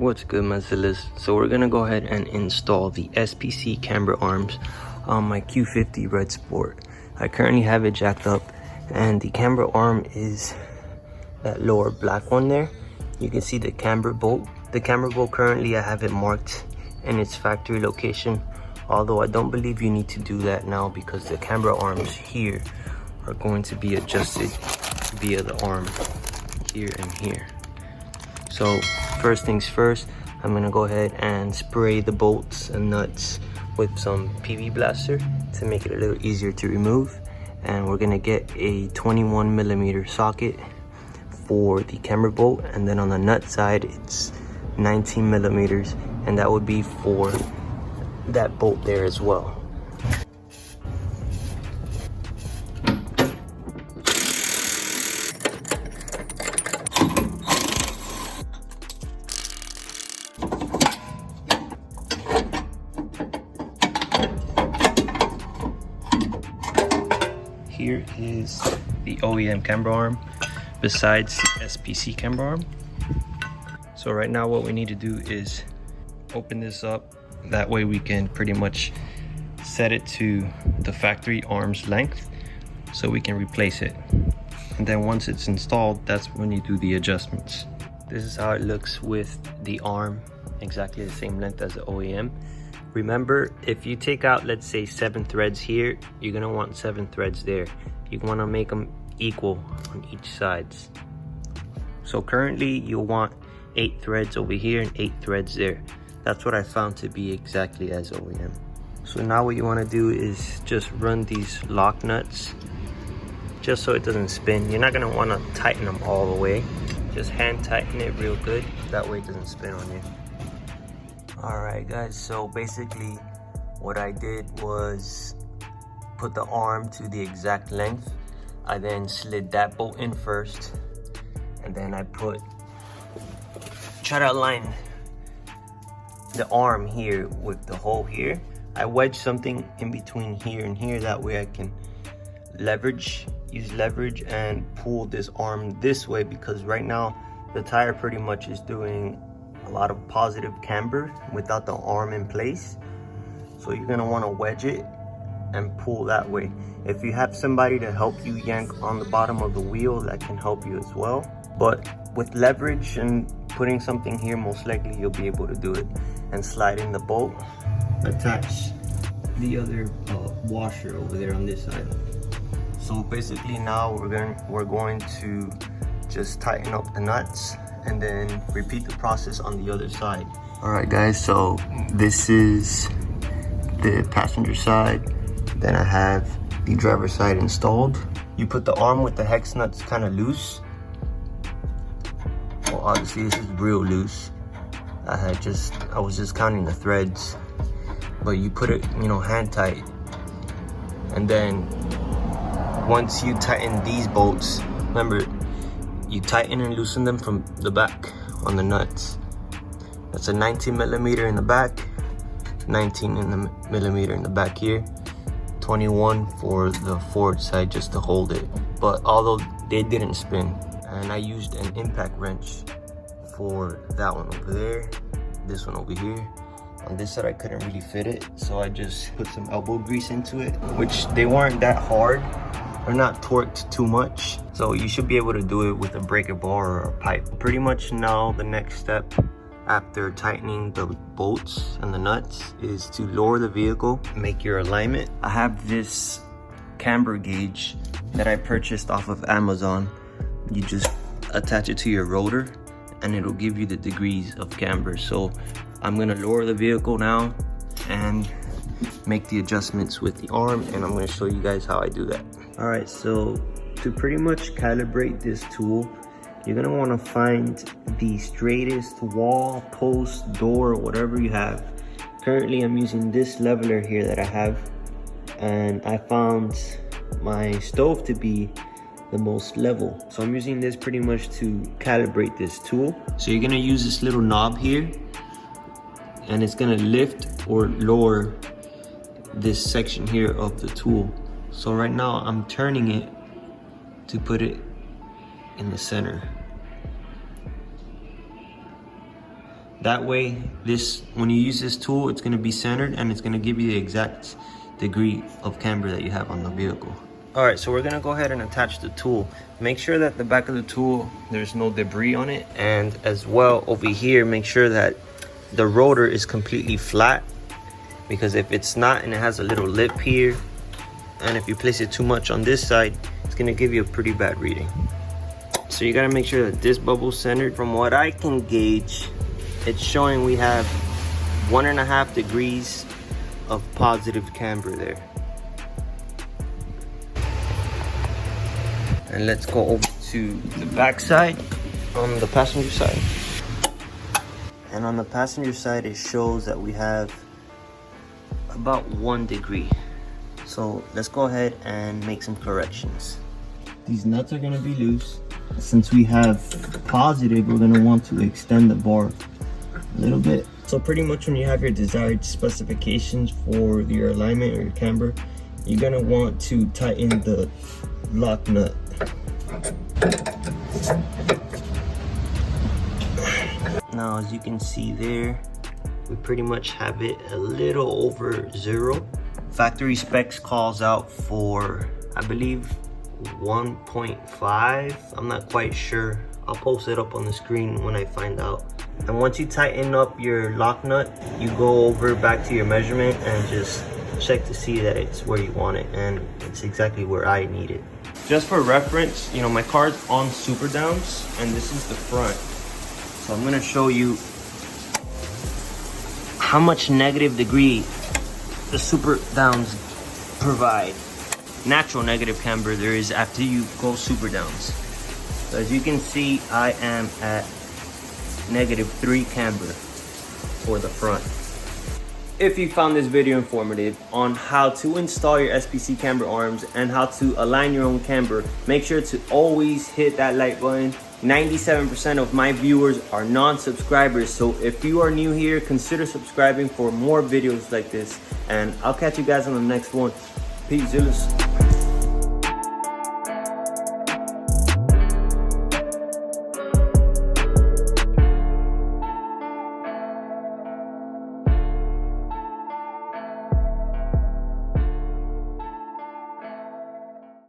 What's good, my Zillas? So we're gonna go ahead and install the SPC camber arms on my Q50 Red Sport. I currently have it jacked up, and the camber arm is that lower black one there. You can see the camber bolt. The camber bolt, currently I have it marked in its factory location, although I don't believe you need to do that now because the camber arms here are going to be adjusted via the arm here and here. So first things first, I'm gonna go ahead and spray the bolts and nuts with some PV blaster to make it a little easier to remove. And we're gonna get a 21mm socket for the camber bolt, and then on the nut side it's 19mm, and that would be for that bolt there as well. Here is the OEM camber arm besides the SPC camber arm. So right now what we need to do is open this up. That way we can pretty much set it to the factory arm's length so we can replace it. And then once it's installed, that's when you do the adjustments. This is how it looks with the arm exactly the same length as the OEM. Remember, if you take out, let's say 7 threads here, you're gonna want 7 threads there. You wanna make them equal on each sides. So currently you'll want 8 threads over here and 8 threads there. That's what I found to be exactly as OEM. So now what you wanna do is just run these lock nuts just so it doesn't spin. You're not gonna wanna tighten them all the way. Just hand tighten it real good. That way it doesn't spin on you. Alright guys, so basically what I did was put the arm to the exact length. I then slid that bolt in first, and then I try to align the arm here with the hole here. I wedged something in between here and here, that way I can use leverage and pull this arm this way, because right now the tire pretty much is doing a lot of positive camber without the arm in place. So you're gonna wanna wedge it and pull that way. If you have somebody to help you yank on the bottom of the wheel, that can help you as well. But with leverage and putting something here, most likely you'll be able to do it. And slide in the bolt, attach the other washer over there on this side. So basically now we're going to just tighten up the nuts and then repeat the process on the other side. Alright guys, so this is the passenger side. Then I have the driver's side installed. You put the arm with the hex nuts kind of loose. Well, obviously this is real loose. I was just counting the threads, but you put it, hand tight. And then once you tighten these bolts, remember, you tighten and loosen them from the back on the nuts. That's a 19mm in the back, 19mm in the back here, 21 for the forward side just to hold it. But although they didn't spin, and I used an impact wrench for that one over there, this one over here. On this side I couldn't really fit it, so I just put some elbow grease into it, which they weren't that hard. They're not torqued too much, so you should be able to do it with a breaker bar or a pipe. Pretty much now the next step after tightening the bolts and the nuts is to lower the vehicle, make your alignment. I have this camber gauge that I purchased off of Amazon. You just attach it to your rotor and it'll give you the degrees of camber. So I'm gonna lower the vehicle now and make the adjustments with the arm, and I'm gonna show you guys how I do that. All right, so to pretty much calibrate this tool, you're gonna wanna find the straightest wall, post, door, whatever you have. Currently I'm using this leveler here that I have, and I found my stove to be the most level. So I'm using this pretty much to calibrate this tool. So you're gonna use this little knob here, and it's gonna lift or lower this section here of the tool. So right now I'm turning it to put it in the center. That way, when you use this tool, it's gonna be centered and it's gonna give you the exact degree of camber that you have on the vehicle. All right, so we're gonna go ahead and attach the tool. Make sure that the back of the tool, there's no debris on it. And as well over here, make sure that the rotor is completely flat, because if it's not and it has a little lip here, and if you place it too much on this side, it's gonna give you a pretty bad reading. So you gotta make sure that this bubble's centered. From what I can gauge, it's showing we have 1.5 degrees of positive camber there. And let's go over to the back side on the passenger side. And on the passenger side, it shows that we have about 1 degree. So let's go ahead and make some corrections. These nuts are gonna be loose. Since we have positive, we're gonna want to extend the bar a little bit. So pretty much when you have your desired specifications for your alignment or your camber, you're gonna want to tighten the lock nut. Now, as you can see there, we pretty much have it a little over 0. Factory specs calls out for, I believe, 1.5. I'm not quite sure. I'll post it up on the screen when I find out. And once you tighten up your lock nut, you go over back to your measurement and just check to see that it's where you want it, and it's exactly where I need it. Just for reference, you know, my car's on super downs and this is the front. So I'm gonna show you how much negative degree the super downs provide. Natural negative camber there is after you go super downs. So as you can see, I am at -3 camber for the front. If you found this video informative on how to install your SPC camber arms and how to align your own camber, make sure to always hit that like button. 97% of my viewers are non-subscribers, so if you are new here, consider subscribing for more videos like this, and I'll catch you guys on the next one. Peace, Zillas.